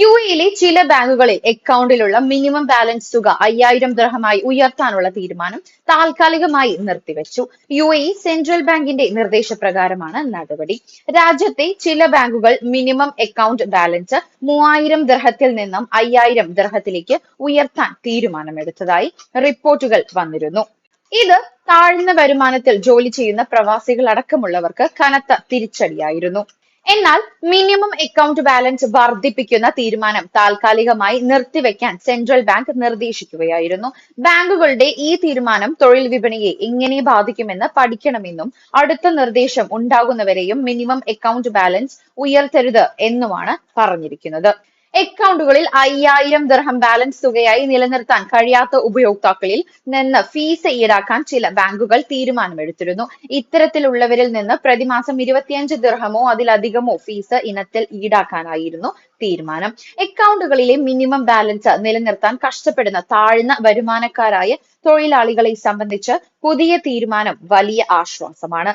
യുഎയിലെ ചില ബാങ്കുകളിൽ അക്കൗണ്ടിലുള്ള minimum balance തുക 5000 ദിർഹമായി ഉയർത്താനുള്ള തീരുമാനം താൽക്കാലികമായി നിർത്തിവച്ചു. യുഎഇ സെൻട്രൽ ബാങ്കിന്റെ നിർദ്ദേശപ്രകാരമാണ് നടപടി. രാജ്യത്തെ ചില ബാങ്കുകൾ മിനിമം അക്കൗണ്ട് ബാലൻസ് 3000 ദിർഹത്തിൽ നിന്നും 5000 ദിർഹത്തിലേക്ക് ഉയർത്താൻ തീരുമാനമെടുത്തതായി റിപ്പോർട്ടുകൾ വന്നിരുന്നു. ഇത് താഴ്ന്ന വരുമാനത്തിൽ ജോലി ചെയ്യുന്ന പ്രവാസികൾ അടക്കമുള്ളവർക്ക് കനത്ത തിരിച്ചടിയായിരുന്നു. എന്നാൽ മിനിമം അക്കൗണ്ട് ബാലൻസ് വർദ്ധിപ്പിക്കുന്ന തീരുമാനം താൽക്കാലികമായി നിർത്തിവെക്കാൻ സെൻട്രൽ ബാങ്ക് നിർദ്ദേശിക്കുകയായിരുന്നു. ബാങ്കുകളുടെ ഈ തീരുമാനം തൊഴിൽ വിപണിയെ എങ്ങനെ ബാധിക്കുമെന്ന് പഠിക്കണമെന്നും അടുത്ത നിർദ്ദേശം ഉണ്ടാകുന്നവരെയും മിനിമം അക്കൗണ്ട് ബാലൻസ് ഉയർത്തരുത് എന്നുമാണ് പറഞ്ഞിരിക്കുന്നത്. അക്കൗണ്ടുകളിൽ 5000 ദിർഹം ബാലൻസ് തുകയായി നിലനിർത്താൻ കഴിയാത്ത ഉപയോക്താക്കളിൽ നിന്ന് ഫീസ് ഈടാക്കാൻ ചില ബാങ്കുകൾ തീരുമാനമെടുത്തിരുന്നു. ഇത്തരത്തിലുള്ളവരിൽ നിന്ന് പ്രതിമാസം 25 ദിർഹമോ അതിലധികമോ ഫീസ് ഇനത്തിൽ ഈടാക്കാനായിരുന്നു തീരുമാനം. അക്കൗണ്ടുകളിലെ മിനിമം ബാലൻസ് നിലനിർത്താൻ കഷ്ടപ്പെടുന്ന താഴ്ന്ന വരുമാനക്കാരായ തൊഴിലാളികളെ സംബന്ധിച്ച് പുതിയ തീരുമാനം വലിയ ആശ്വാസമാണ്.